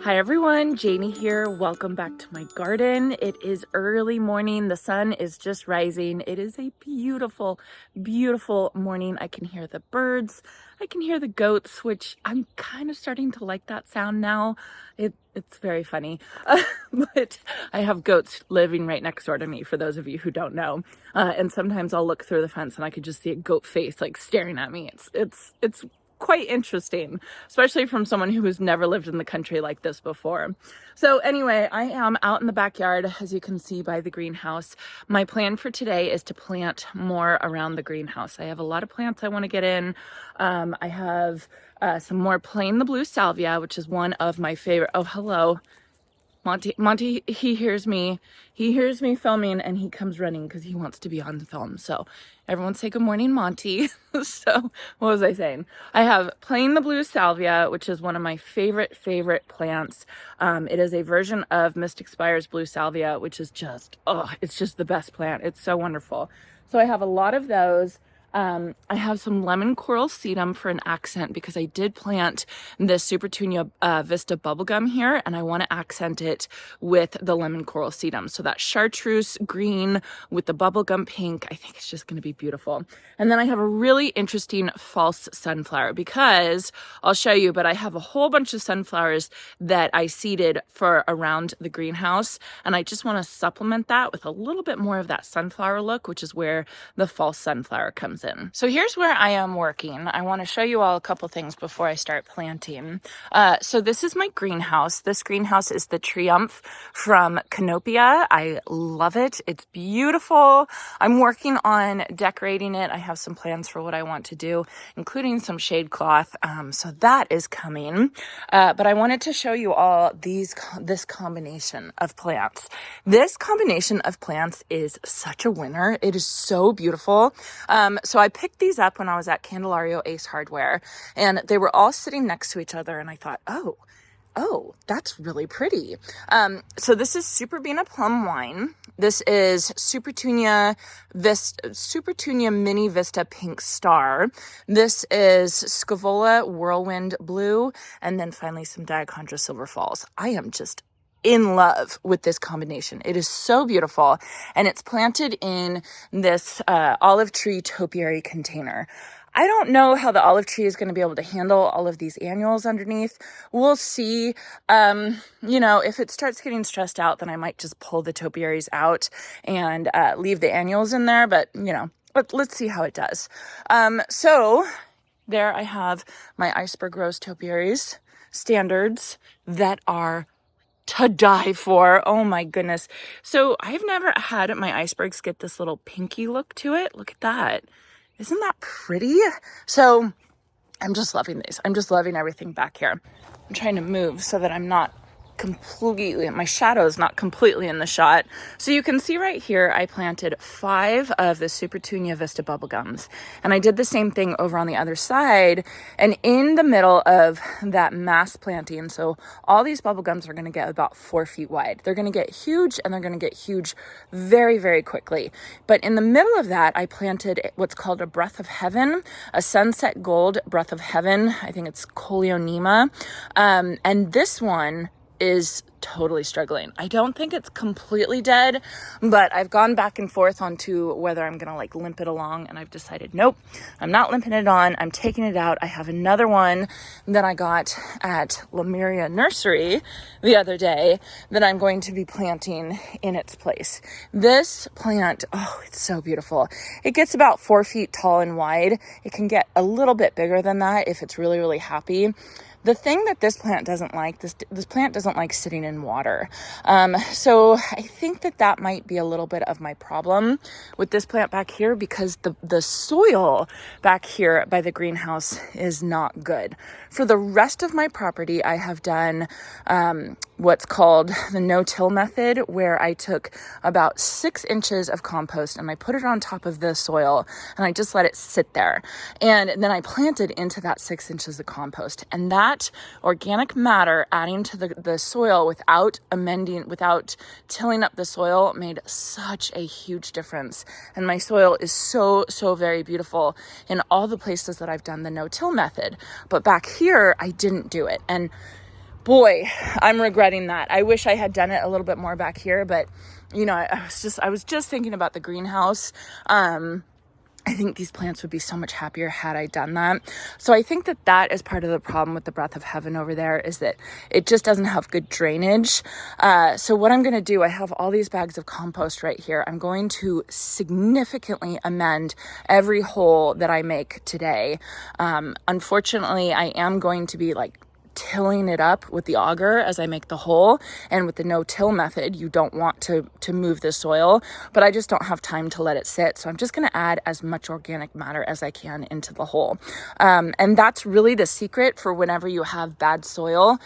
Hi everyone, Janie here. Welcome back to my garden. It is early morning. The sun is just rising. It is a beautiful, beautiful morning. I can hear the birds. I can hear the goats, which I'm kind of starting to like that sound now. It's very funny. But I have goats living right next door to me, for those of you who don't know. And sometimes I'll look through the fence and I could just see a goat face like staring at me. It's quite interesting, especially from someone who has never lived in the country like this before. So anyway, I am out in the backyard, as you can see by the greenhouse. My plan for today is to plant more around the greenhouse. I have a lot of plants I want to get in. I have some more plain the blue salvia, which is one of my favorite. Oh, hello. Monty, he hears me filming and he comes running because he wants to be on the film. So everyone say good morning, Monty. So what was I saying? I have plain the blue salvia, which is one of my favorite plants. It is a version of Mystic Spire's blue salvia, which is just, it's just the best plant. It's so wonderful. So I have a lot of those. I have some lemon coral sedum for an accent because I did plant this supertunia Vista bubblegum here, and I want to accent it with the lemon coral sedum. So that chartreuse green with the bubblegum pink, I think it's just going to be beautiful. And then I have a really interesting false sunflower because I'll show you, but I have a whole bunch of sunflowers that I seeded for around the greenhouse, and I just want to supplement that with a little bit more of that sunflower look, which is where the false sunflower comes in. So here's where I am working. I want to show you all a couple things before I start planting. So this is my greenhouse. This greenhouse is the Triumph from Canopia. I love it. It's beautiful. I'm working on decorating it. I have some plans for what I want to do, including some shade cloth. So that is coming. But I wanted to show you all this combination of plants. This combination of plants is such a winner. It is so beautiful. So I picked these up when I was at Candelario Ace Hardware, and they were all sitting next to each other, and I thought, oh, that's really pretty. So this is Superbina Plum Wine. This is Supertunia Mini Vista Pink Star. This is Scaevola Whirlwind Blue, and then finally some Diachondra Silver Falls. I am just in love with this combination. It is so beautiful, and it's planted in this olive tree topiary container. I don't know how the olive tree is going to be able to handle all of these annuals underneath. We'll see. If it starts getting stressed out, then I might just pull the topiaries out and leave the annuals in there, but let's see how it does. So there I have my iceberg rose topiaries standards that are to die for. Oh my goodness. So I've never had my icebergs get this little pinky look to it. Look at that. Isn't that pretty? So I'm just loving these. I'm just loving everything back here. I'm trying to move so that I'm not completely, my shadow is not completely in the shot. So you can see right here, I planted 5 of the Supertunia Vista bubblegums, and I did the same thing over on the other side. And in the middle of that mass planting, so all these bubblegums are going to get about 4 feet wide. They're going to get huge, and they're going to get huge very, very quickly. But in the middle of that, I planted what's called a breath of heaven, a sunset gold breath of heaven. I think it's Coleonema. And this one is totally struggling. I don't think it's completely dead, but I've gone back and forth onto whether I'm gonna limp it along, and I've decided, nope, I'm not limping it on. I'm taking it out. I have another one that I got at Lemuria Nursery the other day that I'm going to be planting in its place. This plant, it's so beautiful. It gets about 4 feet tall and wide. It can get a little bit bigger than that if it's really, really happy. The thing that this plant doesn't like, this plant doesn't like sitting in water. So I think that might be a little bit of my problem with this plant back here, because the soil back here by the greenhouse is not good. For the rest of my property, I have done what's called the no-till method, where I took about 6 inches of compost and I put it on top of the soil and I just let it sit there. And then I planted into that 6 inches of compost, and that organic matter adding to the soil without tilling up the soil made such a huge difference. And my soil is so very beautiful in all the places that I've done the no-till method. But back here, I didn't do it. And Boy, I'm regretting that. I wish I had done it a little bit more back here, but you know, I was just thinking about the greenhouse. I think these plants would be so much happier had I done that. So I think that that is part of the problem with the Breath of Heaven over there, is that it just doesn't have good drainage. So what I'm going to do, I have all these bags of compost right here. I'm going to significantly amend every hole that I make today. Unfortunately, I am going to be like tilling it up with the auger as I make the hole, and with the no-till method you don't want to move the soil, but I just don't have time to let it sit, so I'm just going to add as much organic matter as I can into the hole. And that's really the secret for whenever you have bad soil.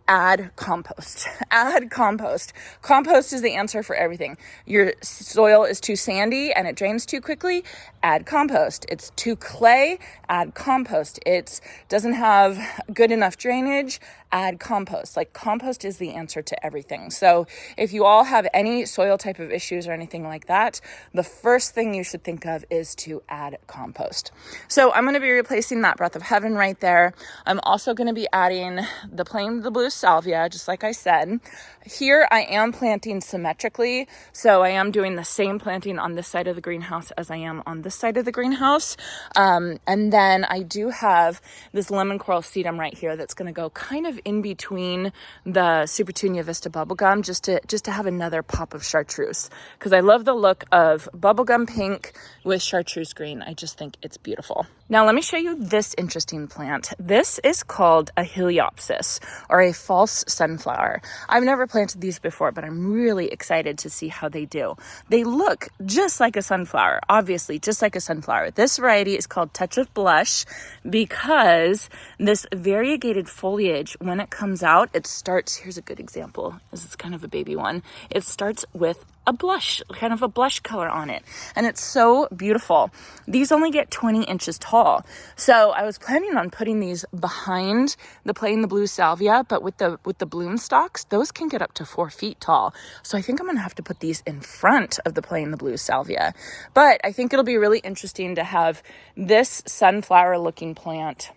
Add compost. Add compost. Compost is the answer for everything. Your soil is too sandy and it drains too quickly. Add compost. It's too clay. Add compost. It doesn't have good enough drainage. Add compost. Like, compost is the answer to everything. So if you all have any soil type of issues or anything like that, the first thing you should think of is to add compost. So I'm going to be replacing that Breath of Heaven right there. I'm also going to be adding the Plain the Blue Salvia, just like I said. Here I am planting symmetrically, so I am doing the same planting on this side of the greenhouse as I am on this side of the greenhouse. And then I do have this lemon coral sedum right here that's going to go kind of in between the Supertunia Vista bubblegum, just to have another pop of chartreuse, because I love the look of bubblegum pink with chartreuse green. I just think it's beautiful. Now let me show you this interesting plant. This is called a Heliopsis, or a false sunflower. I've never planted these before, but I'm really excited to see how they do. They look just like a sunflower, obviously just like a sunflower. This variety is called Touch of Blush because this variegated foliage, when it comes out, it starts, here's a good example. This is kind of a baby one. It starts with a blush, kind of a blush color on it. And it's so beautiful. These only get 20 inches tall. So I was planning on putting these behind the Plain the Blue Salvia, but with the bloom stalks, those can get up to 4 feet tall. So I think I'm going to have to put these in front of the Plain the Blue Salvia. But I think it'll be really interesting to have this sunflower looking plant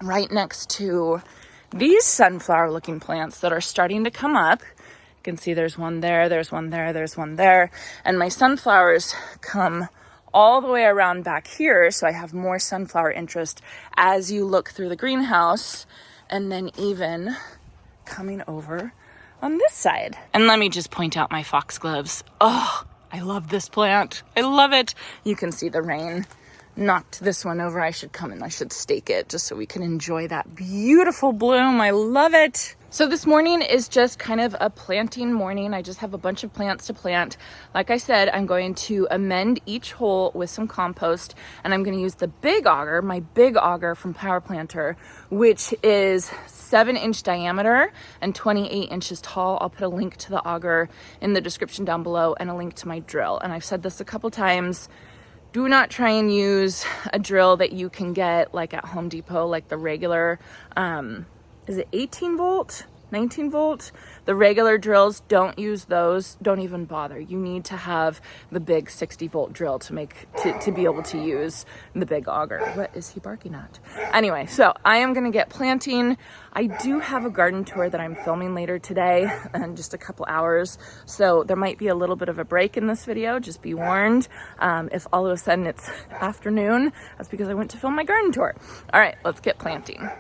right next to these sunflower looking plants that are starting to come up. You can see there's one there, there's one there, there's one there. And my sunflowers come all the way around back here, so I have more sunflower interest as you look through the greenhouse, and then even coming over on this side. And let me just point out my foxgloves. Oh, I love this plant. I love it. You can see the rain knocked this one over. I should come and I should stake it just so we can enjoy that beautiful bloom. I love it. So this morning is just kind of a planting morning. I just have a bunch of plants to plant. Like I said, I'm going to amend each hole with some compost, and I'm going to use the big auger, my big auger from Power Planter, which is 7-inch diameter and 28 inches tall. I'll put a link to the auger in the description down below and a link to my drill. And I've said this a couple times. Do not try and use a drill that you can get like at Home Depot, like the regular, is it 18 volt, 19 volt? The regular drills, don't use those. Don't even bother. You need to have the big 60 volt drill to be able to use the big auger. What is he barking at? Anyway, so I am going to get planting. I do have a garden tour that I'm filming later today in just a couple hours. So there might be a little bit of a break in this video. Just be warned. If all of a sudden it's afternoon, that's because I went to film my garden tour. All right, let's get planting.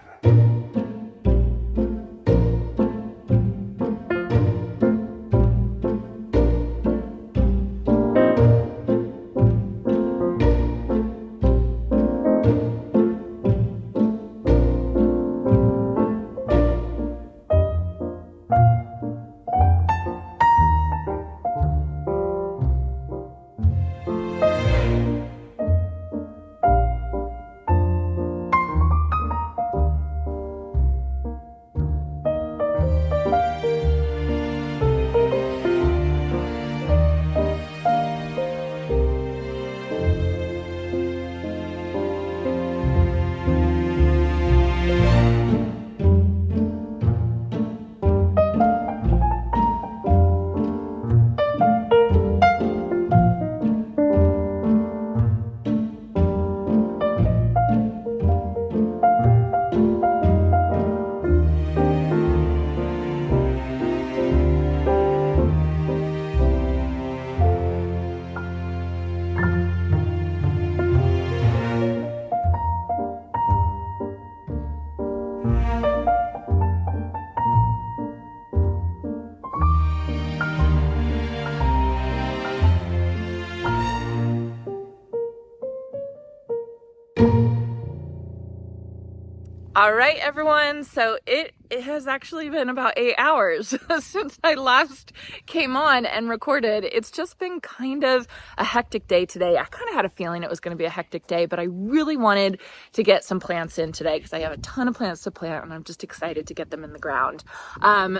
All right, everyone. So it has actually been about 8 hours since I last came on and recorded. It's just been kind of a hectic day today. I kind of had a feeling it was going to be a hectic day, but I really wanted to get some plants in today because I have a ton of plants to plant and I'm just excited to get them in the ground.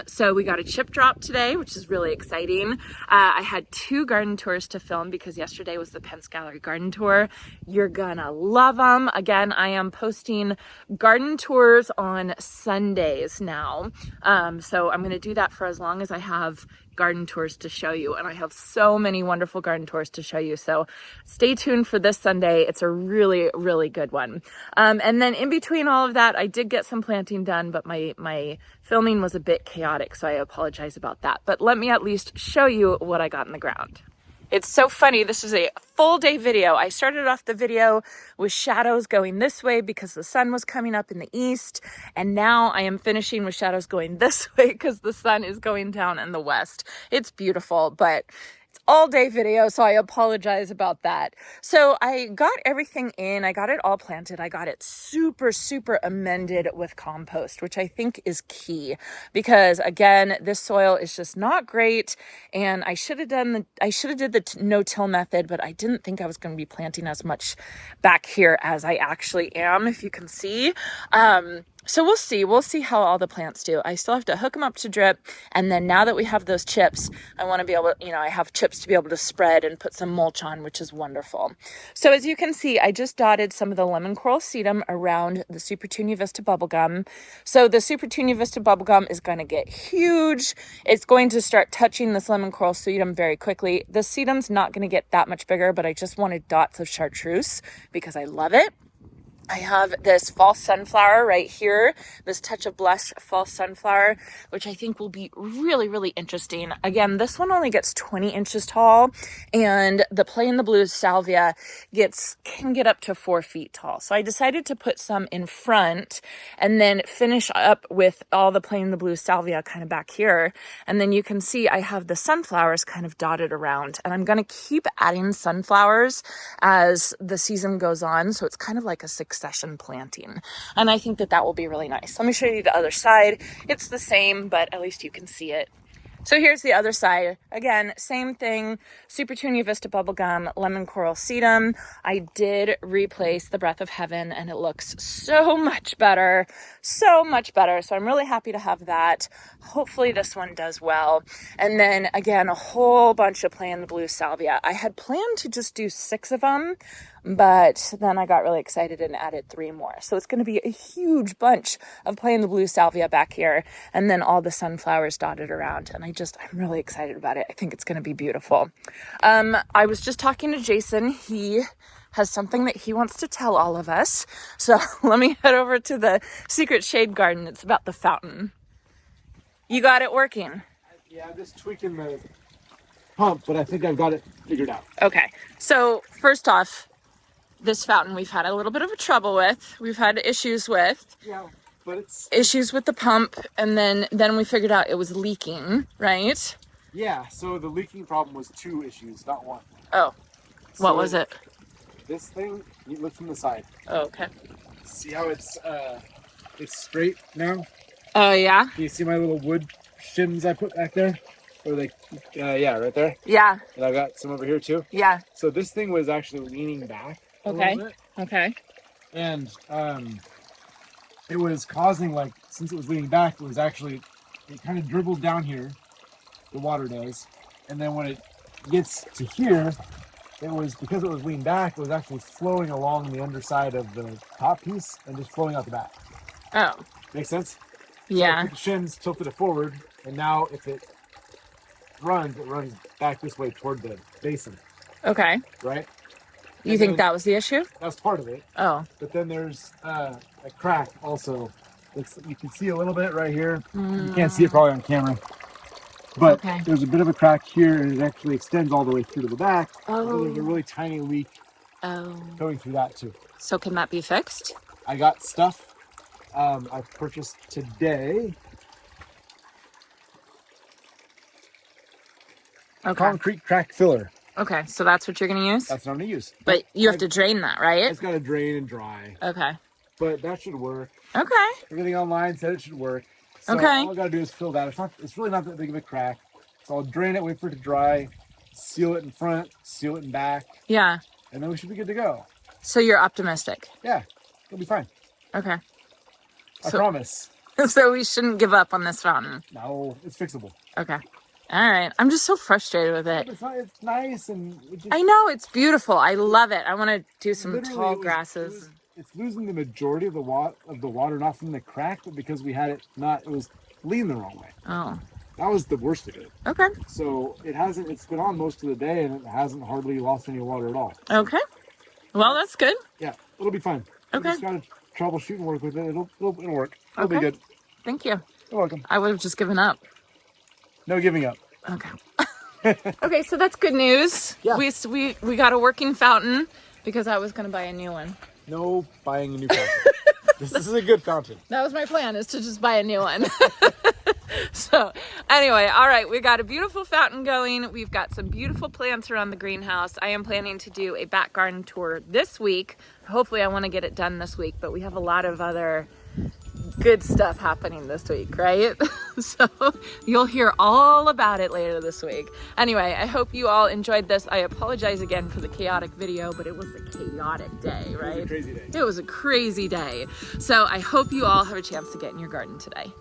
So we got a chip drop today, which is really exciting. I had 2 garden tours to film because yesterday was the Pence Gallery garden tour. You're gonna love them. Again, I am posting garden tours on Sundays now. So I'm going to do that for as long as I have garden tours to show you. And I have so many wonderful garden tours to show you. So stay tuned for this Sunday. It's a really, really good one. And then in between all of that, I did get some planting done, but my filming was a bit chaotic. So I apologize about that. But let me at least show you what I got in the ground. It's so funny. This is a full day video. I started off the video with shadows going this way because the sun was coming up in the east. And now I am finishing with shadows going this way because the sun is going down in the west. It's beautiful, but it's all day video, so I apologize about that. So I got everything in. I got it all planted. I got it super, super amended with compost, which I think is key because again, this soil is just not great. And I should have did the no-till method, but I didn't think I was going to be planting as much back here as I actually am, if you can see. So we'll see how all the plants do. I still have to hook them up to drip. And then now that we have those chips, I want to be able to, I have chips to be able to spread and put some mulch on, which is wonderful. So as you can see, I just dotted some of the lemon coral sedum around the Supertunia Vista bubblegum. So the Supertunia Vista bubblegum is going to get huge. It's going to start touching this lemon coral sedum very quickly. The sedum's not going to get that much bigger, but I just wanted dots of chartreuse because I love it. I have this false sunflower right here, this Touch of Blush false sunflower, which I think will be really, really interesting. Again, this one only gets 20 inches tall, and the Play in the Blue salvia can get up to 4 feet tall. So I decided to put some in front and then finish up with all the Play in the Blue salvia kind of back here. And then you can see I have the sunflowers kind of dotted around, and I'm going to keep adding sunflowers as the season goes on. So it's kind of like a succession planting, and I think that will be really nice. Let me show you the other side. It's the same, but at least you can see it. So here's the other side. Again, same thing, Supertunia Vista bubblegum, lemon coral sedum. I did replace the Breath of Heaven and it looks so much better, so much better. So I'm really happy to have that. Hopefully this one does well. And then again, a whole bunch of Play in the Blue salvia. I had planned to just do 6 of them, but then I got really excited and added 3 more. So it's going to be a huge bunch of Play in the Blue salvia back here, and then all the sunflowers dotted around. And I'm really excited about it. I think it's going to be beautiful. I was just talking to Jason. He has something that he wants to tell all of us. So let me head over to the Secret Shade Garden. It's about the fountain. You got it working? Yeah, I'm just tweaking the pump, but I think I've got it figured out. Okay. So first off, this fountain we've had a little bit of a trouble with. We've had issues with. Yeah, but it's issues with the pump, and then we figured out it was leaking, right? Yeah, so the leaking problem was 2 issues, not 1. Oh, what was it? This thing, you look from the side. Oh, okay. See how it's straight now? Oh, yeah? Can you see my little wood shims I put back there? Or yeah, right there? Yeah. And I've got some over here too? Yeah. So this thing was actually leaning back a little bit. Okay. And it was causing, since it was leaning back, it kind of dribbles down here, the water does. And then when it gets to here, because it was leaning back, it was actually flowing along the underside of the top piece and just flowing out the back. Oh. Make sense? Yeah. So I put the shims, tilted it forward, and now if it runs back this way toward the basin. Okay. Right? You think that was the issue? That's part of it. Oh. But then there's a crack also. You can see a little bit right here. You can't see it probably on camera. But there's a bit of a crack here, and it actually extends all the way through to the back. Oh. So there's a really tiny leak going through that too. So can that be fixed? I got stuff I purchased today. Okay. Concrete crack filler. Okay, so that's what you're going to use? That's what I'm going to use. But you have to drain that, right? It's got to drain and dry. Okay. but that should work. Okay. Everything online said it should work. So Okay. all I gotta do is fill that. It's really not that big of a crack. So I'll drain it, wait for it to dry, seal it in front, seal it in back, Yeah. and then we should be good to go. So you're optimistic. Yeah, it'll be fine. Okay. I promise. So we shouldn't give up on this fountain. No, it's fixable. Okay. All right. I'm just so frustrated with it. It's nice and it just, I know, it's beautiful. I love it. I want to do some literally, tall grasses. It's losing the majority of the water, not from the crack, but because it was leaning the wrong way. Oh. That was the worst of it. Okay. So it's been on most of the day and it hasn't hardly lost any water at all. So, Okay. Well, that's good. yeah, it'll be fine. Okay. You just gotta troubleshoot and work with it. It'll work. It'll Okay. be good. Thank you. You're welcome. I would have just given up. No giving up. Okay. Okay, so that's good news. Yeah. We got a working fountain because I was going to buy a new one. No buying a new fountain. This is a good fountain. That was my plan, is to just buy a new one. So anyway, all right, we got a beautiful fountain going. We've got some beautiful plants around the greenhouse. I am planning to do a back garden tour this week. Hopefully I want to get it done this week, but we have a lot of other good stuff happening this week, right? So you'll hear all about it later this week. Anyway, I hope you all enjoyed this. I apologize again for the chaotic video, but it was a chaotic day, right? It was a crazy day. It was a crazy day. So I hope you all have a chance to get in your garden today.